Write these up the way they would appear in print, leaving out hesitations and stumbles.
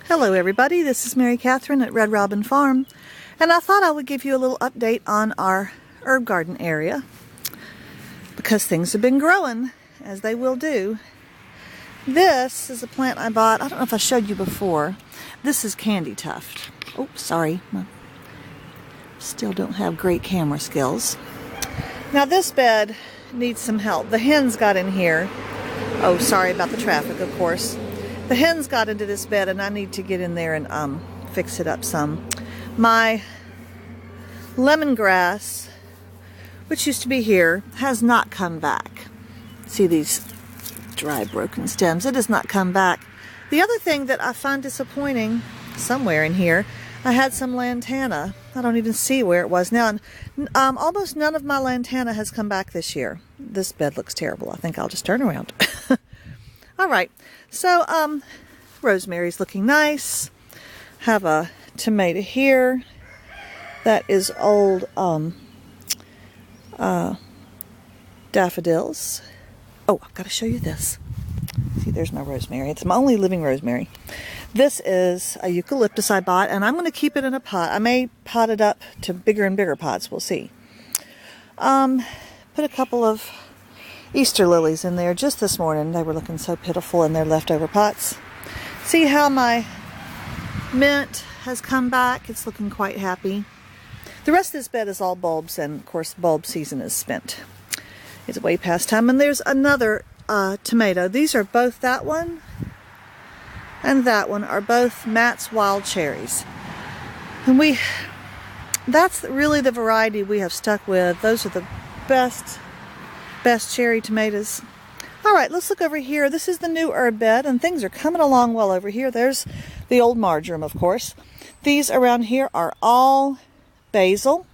Hello everybody, this is Mary Catherine at Red Robin Farm, and I thought I would give you a little update on our herb garden area because things have been growing, as they will do. This is a plant I bought. I don't know if I showed you before. This is Candy Tuft. Oh, sorry. Still don't have great camera skills. Now this bed needs some help. The hens got in here. Oh, sorry about the traffic, of course. The hens got into this bed and I need to get in there and fix it up some. My lemongrass, which used to be here, has not come back. See these dry broken stems? It has not come back. The other thing that I find disappointing, somewhere in here, I had some lantana. I don't even see where it was now. Almost none of my lantana has come back this year. This bed looks terrible. I think I'll just turn around. All right, so rosemary's looking nice. Have a tomato here. That is old daffodils. Oh, I've got to show you this. See, there's my rosemary. It's my only living rosemary. This is a eucalyptus I bought, and I'm going to keep it in a pot. I may pot it up to bigger and bigger pots. We'll see. Put a couple of Easter lilies in there just this morning. They were looking so pitiful in their leftover pots. See how my mint has come back? It's looking quite happy. The rest of this bed is all bulbs, and of course bulb season is spent. It's way past time. And there's another tomato. These are both, that one and that one are both Matt's Wild Cherries. And that's really the variety we have stuck with. Those are the best cherry tomatoes. All right, let's look over here. This is the new herb bed, and things are coming along well over here. There's the old marjoram, of course. These around here are all basil.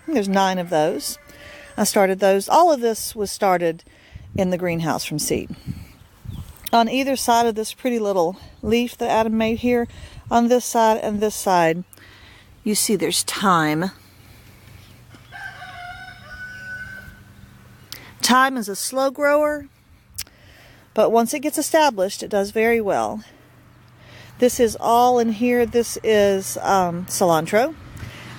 There's 9 of those. I started those. All of this was started in the greenhouse from seed. On either side of this pretty little leaf that Adam made here, on this side and this side, you see there's thyme. Thyme is a slow grower, but once it gets established, it does very well. This is all in here. This is cilantro.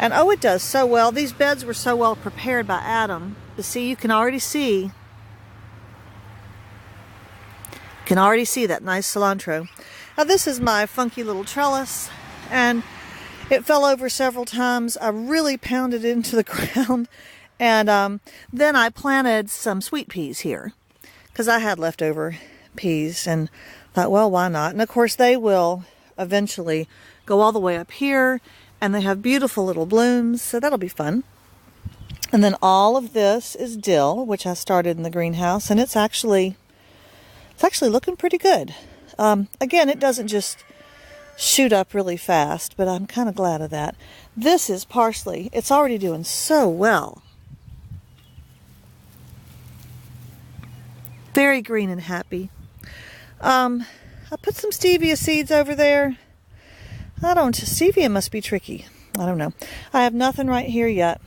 And oh, it does so well. These beds were so well prepared by Adam. But see, you can already see that nice cilantro. Now this is my funky little trellis, and it fell over several times. I really pounded it into the ground. And then I planted some sweet peas here because I had leftover peas and thought, well, why not? And of course they will eventually go all the way up here, and they have beautiful little blooms, so that'll be fun. And then all of this is dill, which I started in the greenhouse, and it's actually looking pretty good. Again, it doesn't just shoot up really fast, but I'm kind of glad of that. This is parsley. It's already doing so well. Very green and happy. I put some stevia seeds over there. Stevia must be tricky. I don't know. I have nothing right here yet.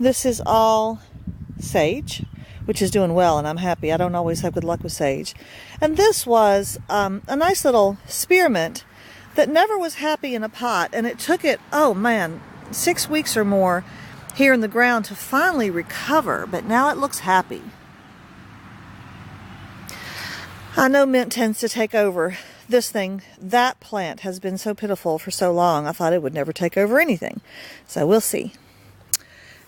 This is all sage, which is doing well, and I'm happy. I don't always have good luck with sage. And this was a nice little spearmint that never was happy in a pot, and it took it, oh man, 6 weeks or more here in the ground to finally recover, but now it looks happy. I know mint tends to take over this thing. That plant has been so pitiful for so long, I thought it would never take over anything. So we'll see.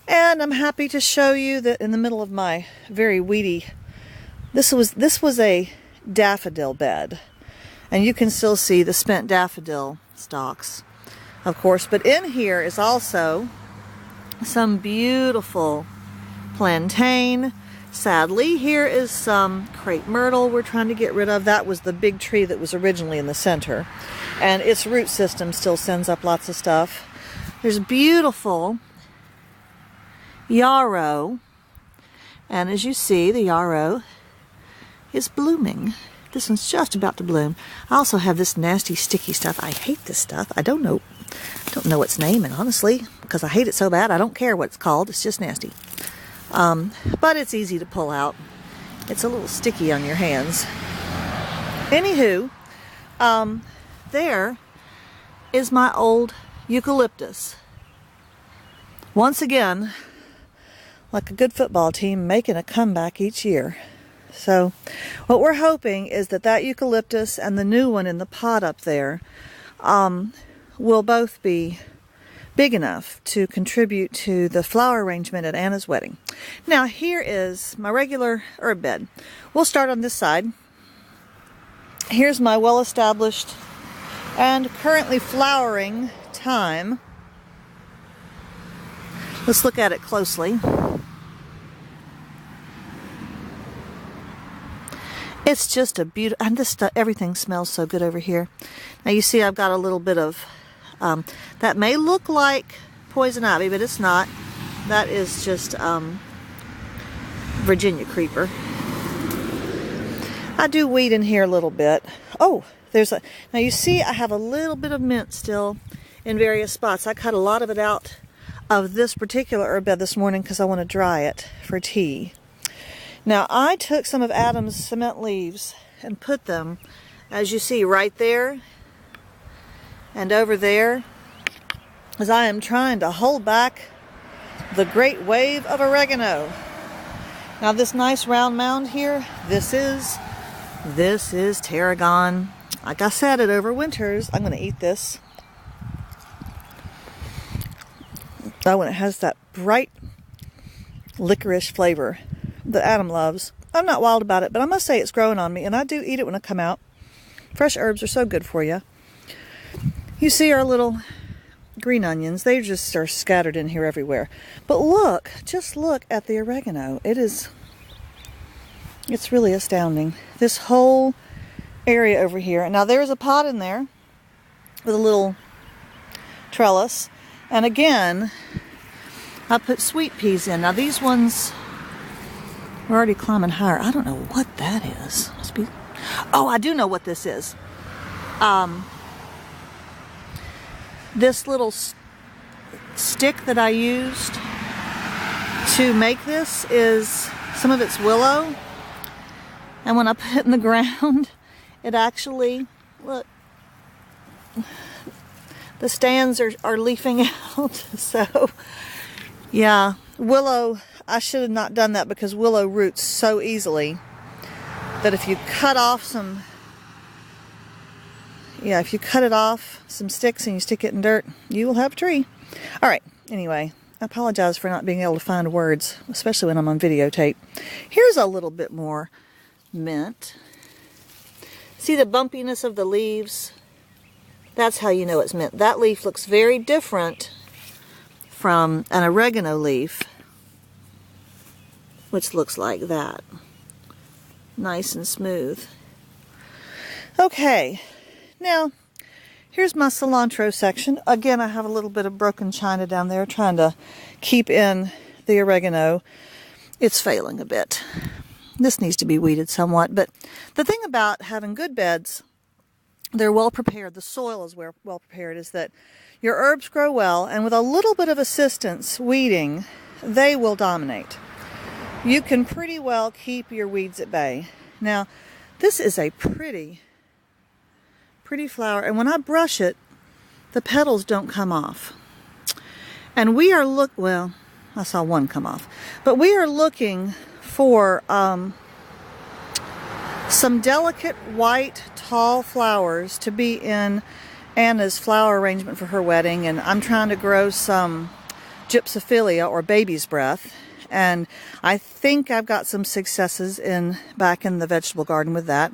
And I'm happy to show you that in the middle of my very weedy, this was a daffodil bed. And you can still see the spent daffodil stalks, of course. But in here is also some beautiful plantain. Sadly, here is some crepe myrtle we're trying to get rid of. That was the big tree that was originally in the center. And its root system still sends up lots of stuff. There's beautiful yarrow. And as you see, the yarrow is blooming. This one's just about to bloom. I also have this nasty sticky stuff. I hate this stuff. I don't know its name, and honestly, because I hate it so bad, I don't care what it's called. It's just nasty. But it's easy to pull out. It's a little sticky on your hands. Anywho, there is my old eucalyptus. Once again, like a good football team, making a comeback each year. So what we're hoping is that that eucalyptus and the new one in the pot up there will both be big enough to contribute to the flower arrangement at Anna's wedding. Now here is my regular herb bed. We'll start on this side. Here's my well-established and currently flowering thyme. Let's look at it closely. It's just a beautiful, and this stuff, everything smells so good over here. Now you see I've got a little bit of, that may look like poison ivy, but it's not. That is just Virginia creeper. I do weed in here a little bit. Oh, now you see I have a little bit of mint still in various spots. I cut a lot of it out of this particular herb bed this morning because I want to dry it for tea. Now I took some of Adam's cement leaves and put them, as you see, right there and over there, as I am trying to hold back the great wave of oregano. Now this nice round mound here, this is tarragon. Like I said, it overwinters. I'm going to eat this. Oh, and it has that bright licorice flavor that Adam loves. I'm not wild about it, but I must say it's growing on me, and I do eat it when I come out. Fresh herbs are so good for you. You see our little green onions. They just are scattered in here everywhere. But look, just look at the oregano. It's really astounding. This whole area over here. Now there's a pot in there with a little trellis. And again, I put sweet peas in. Now these ones are already climbing higher. I don't know what that is. Must be. Oh, I do know what this is. This little stick that I used to make this is, some of it's willow. And when I put it in the ground, it actually, look, the stands are leafing out. So, yeah, willow, I should have not done that because willow roots so easily that if you cut off some sticks and you stick it in dirt, you will have a tree. All right, anyway, I apologize for not being able to find words, especially when I'm on videotape. Here's a little bit more mint. See the bumpiness of the leaves? That's how you know it's mint. That leaf looks very different from an oregano leaf, which looks like that. Nice and smooth. Okay, now here's my cilantro section. Again, I have a little bit of broken china down there trying to keep in the oregano. It's failing a bit. This needs to be weeded somewhat, but the thing about having good beds, they're well prepared, the soil is well prepared, is that your herbs grow well, and with a little bit of assistance weeding, they will dominate. You can pretty well keep your weeds at bay. Now, this is a pretty flower, and when I brush it, the petals don't come off. And we are well, I saw one come off, but we are looking for some delicate white tall flowers to be in Anna's flower arrangement for her wedding, and I'm trying to grow some gypsophilia or baby's breath, and I think I've got some successes back in the vegetable garden with that.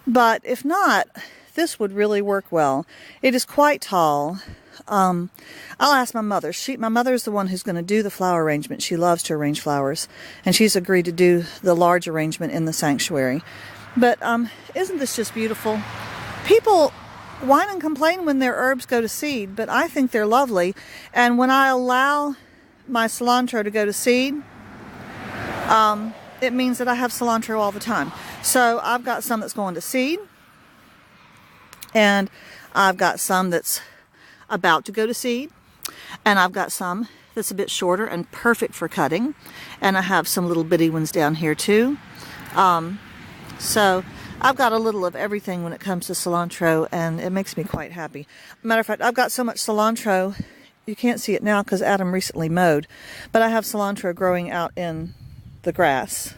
But if not, this would really work well. It is quite tall. I'll ask my mother. My mother's the one who's going to do the flower arrangement. She loves to arrange flowers, and she's agreed to do the large arrangement in the sanctuary. But isn't this just beautiful? People whine and complain when their herbs go to seed, but I think they're lovely. And when I allow my cilantro to go to seed, it means that I have cilantro all the time. So I've got some that's going to seed, and I've got some that's about to go to seed, and I've got some that's a bit shorter and perfect for cutting, and I have some little bitty ones down here too. So I've got a little of everything when it comes to cilantro, and it makes me quite happy. Matter of fact, I've got so much cilantro, you can't see it now because Adam recently mowed, but I have cilantro growing out in the grass.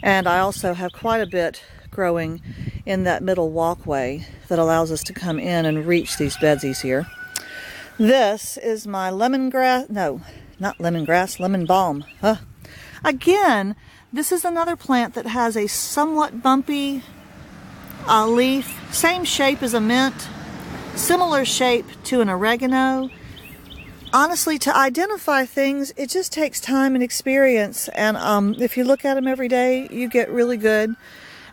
And I also have quite a bit growing in that middle walkway that allows us to come in and reach these beds easier. This is my lemongrass, no, not lemongrass, lemon balm. Again, this is another plant that has a somewhat bumpy leaf, same shape as a mint, similar shape to an oregano. Honestly, to identify things, it just takes time and experience, and if you look at them every day, you get really good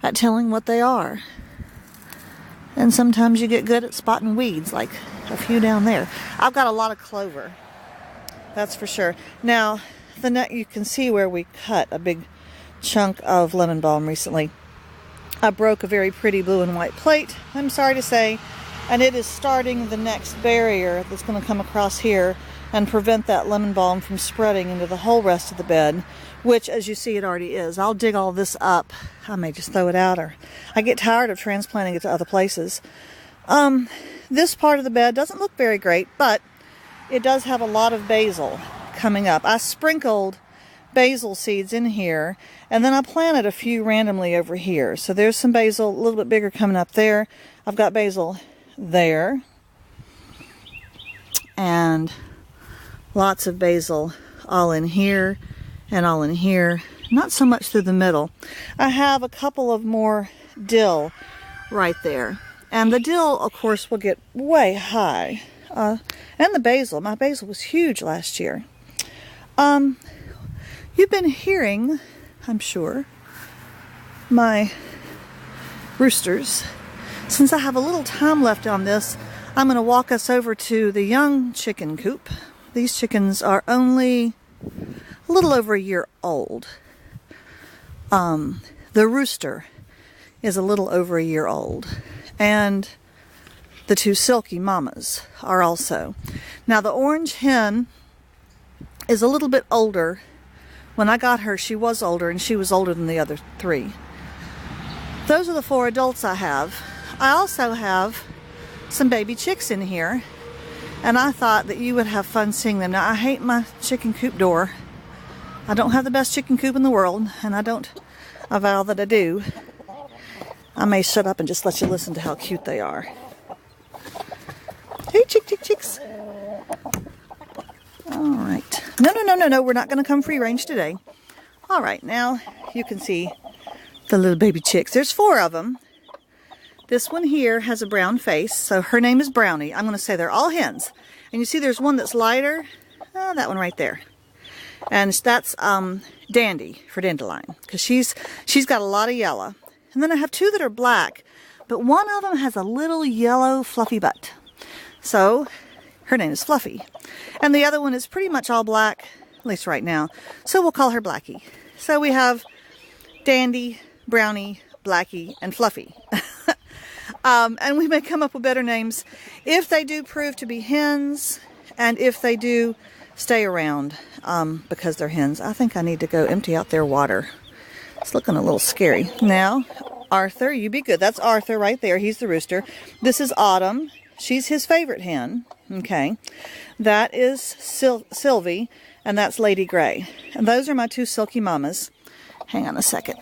at telling what they are. And sometimes you get good at spotting weeds, like a few down there. I've got a lot of clover, that's for sure. Now, you can see where we cut a big chunk of lemon balm recently. I broke a very pretty blue and white plate, I'm sorry to say, and it is starting the next barrier that's going to come across here and prevent that lemon balm from spreading into the whole rest of the bed, which, as you see, it already is. I'll dig all this up. I may just throw it out, or I get tired of transplanting it to other places. This part of the bed doesn't look very great, but it does have a lot of basil coming up. I sprinkled basil seeds in here, and then I planted a few randomly over here. So there's some basil, a little bit bigger, coming up there. I've got basil there, and lots of basil all in here and all in here. Not so much through the middle. I have a couple of more dill right there, and the dill, of course, will get way high, and the basil. My basil was huge last year. You've been hearing, I'm sure, my roosters. Since I have a little time left on this, I'm going to walk us over to the young chicken coop. These chickens are only a little over a year old. The rooster is a little over a year old, and the two silky mamas are also. Now, the orange hen is a little bit older. When I got her, she was older, and she was older than the other three. Those are the 4 adults I have. I also have some baby chicks in here, and I thought that you would have fun seeing them. Now, I hate my chicken coop door. I don't have the best chicken coop in the world, and I don't avow that I do. I may shut up and just let you listen to how cute they are. Hey, chicks. All right. No, we're not going to come free range today. All right, now you can see the little baby chicks. There's 4 of them. This one here has a brown face, so her name is Brownie. I'm going to say they're all hens. And you see there's one that's lighter. That one right there. And that's Dandy for Dandelion, because she's got a lot of yellow. And then I have 2 that are black, but one of them has a little yellow fluffy butt. So her name is Fluffy. And the other one is pretty much all black, at least right now. So we'll call her Blackie. So we have Dandy, Brownie, Blackie, and Fluffy. And we may come up with better names if they do prove to be hens, and if they do stay around because they're hens. I think I need to go empty out their water. It's looking a little scary. Now, Arthur, you be good. That's Arthur right there. He's the rooster. This is Autumn. She's his favorite hen. Okay. That is Sylvie, and that's Lady Gray. And those are my 2 silky mamas. Hang on a second.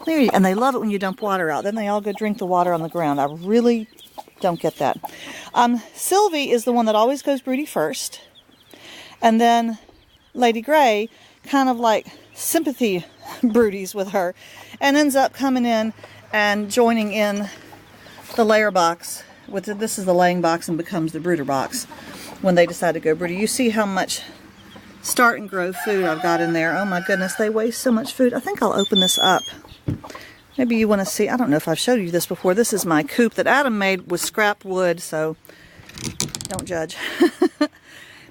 There you, and they love it when you dump water out. Then they all go drink the water on the ground. I really don't get that. Sylvie is the one that always goes broody first. And then Lady Gray kind of like sympathy broodies with her and ends up coming in and joining in the layer box. This is the laying box and becomes the brooder box when they decide to go broody. You see how much Start and Grow food I've got in there. Oh my goodness, they waste so much food. I think I'll open this up. Maybe you want to see, I don't know if I've showed you this before. This is my coop that Adam made with scrap wood, so don't judge.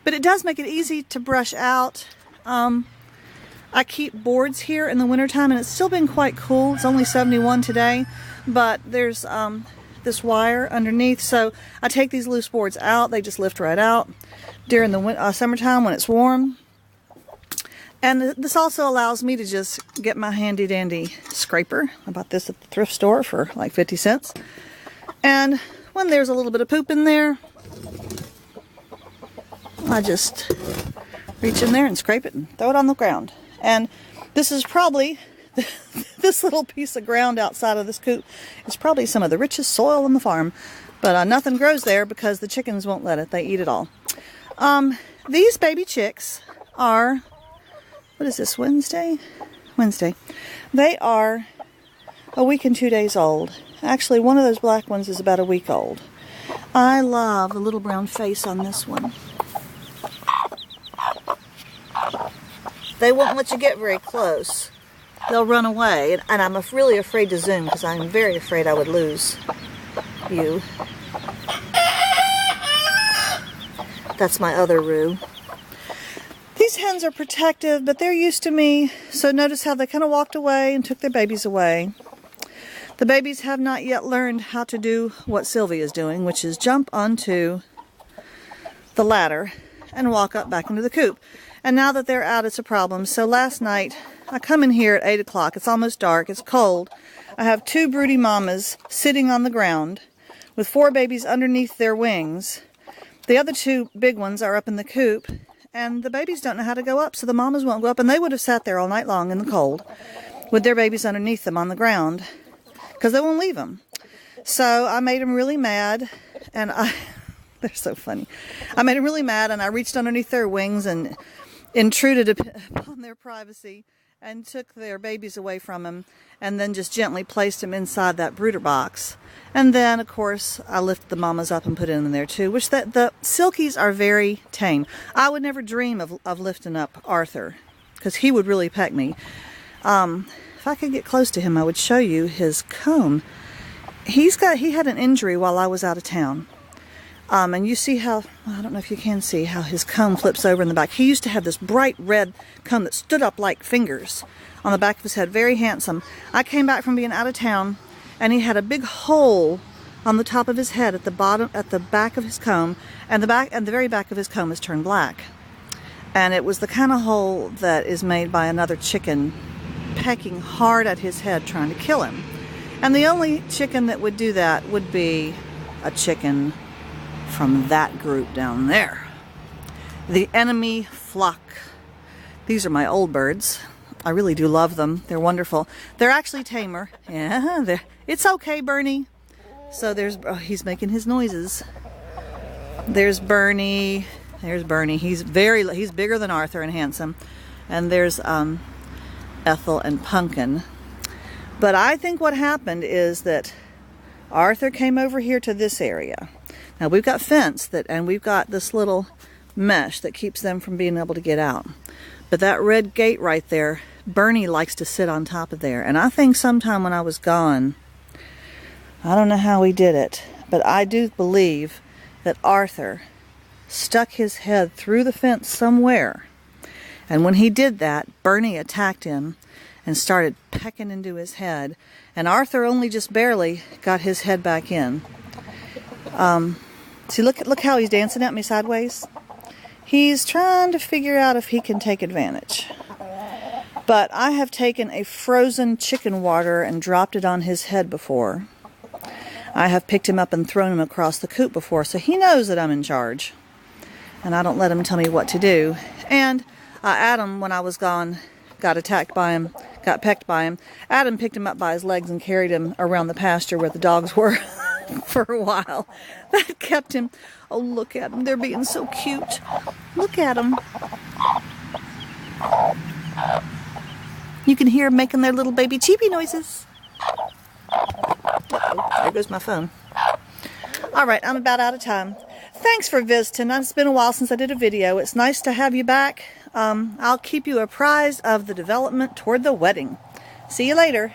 But it does make it easy to brush out. I keep boards here in the wintertime, and it's still been quite cool. It's only 71 today, but there's this wire underneath, so I take these loose boards out. They just lift right out. During the summertime when it's warm, And this also allows me to just get my handy dandy scraper. I bought this at the thrift store for like 50 cents. And when there's a little bit of poop in there, I just reach in there and scrape it and throw it on the ground. And this is probably, this little piece of ground outside of this coop is probably some of the richest soil on the farm. But nothing grows there because the chickens won't let it. They eat it all. These baby chicks are, what is this, Wednesday? Wednesday. They are a week and 2 days old. Actually, one of those black ones is about a week old. I love the little brown face on this one. They won't let you get very close. They'll run away, and I'm really afraid to zoom because I'm very afraid I would lose you. That's my other Roo. These hens are protective, but they're used to me, so notice how they kind of walked away and took their babies away. The babies have not yet learned how to do what Sylvie is doing, which is jump onto the ladder and walk up back into the coop. And now that they're out, it's a problem. So last night, I come in here at 8 o'clock. It's almost dark. It's cold. I have 2 broody mamas sitting on the ground with 4 babies underneath their wings. The other 2 big ones are up in the coop, and the babies don't know how to go up, so the mamas won't go up, and they would have sat there all night long in the cold with their babies underneath them on the ground because they won't leave them. So I made them really mad, and they're so funny. I made them really mad, and I reached underneath their wings and intruded upon their privacy and took their babies away from them, and then just gently placed them inside that brooder box. And then, of course, I lifted the mamas up and put them in there too, which the silkies are very tame. I would never dream of lifting up Arthur, because he would really peck me. If I could get close to him, I would show you his comb. He had an injury while I was out of town. And you see how, I don't know if you can see how his comb flips over in the back. He used to have this bright red comb that stood up like fingers on the back of his head. Very handsome. I came back from being out of town, and he had a big hole on the top of his head at the bottom, at the back of his comb, and the very back of his comb is turned black. And it was the kind of hole that is made by another chicken pecking hard at his head trying to kill him. And the only chicken that would do that would be a chicken from that group down there. The enemy flock. These are my old birds. I really do love them. They're wonderful. They're actually tamer. Yeah, it's okay, Bernie. So there's, he's making his noises. There's Bernie. There's Bernie. He's bigger than Arthur and handsome. And there's Ethel and Pumpkin. But I think what happened is that Arthur came over here to this area. Now we've got fence and we've got this little mesh that keeps them from being able to get out. But that red gate right there, Bernie likes to sit on top of there. And I think sometime when I was gone, I don't know how he did it, but I do believe that Arthur stuck his head through the fence somewhere. And when he did that, Bernie attacked him and started pecking into his head. And Arthur only just barely got his head back in. See, look how he's dancing at me sideways. He's trying to figure out if he can take advantage. But I have taken a frozen chicken water and dropped it on his head before. I have picked him up and thrown him across the coop before, so he knows that I'm in charge. And I don't let him tell me what to do. And Adam, when I was gone, got attacked by him, got pecked by him. Adam picked him up by his legs and carried him around the pasture where the dogs were for a while. That kept him. Oh, look at them. They're being so cute. Look at them. You can hear them making their little baby cheepy noises. Uh-oh, there goes my phone. All right, I'm about out of time. Thanks for visiting. It's been a while since I did a video. It's nice to have you back. I'll keep you apprised of the development toward the wedding. See you later.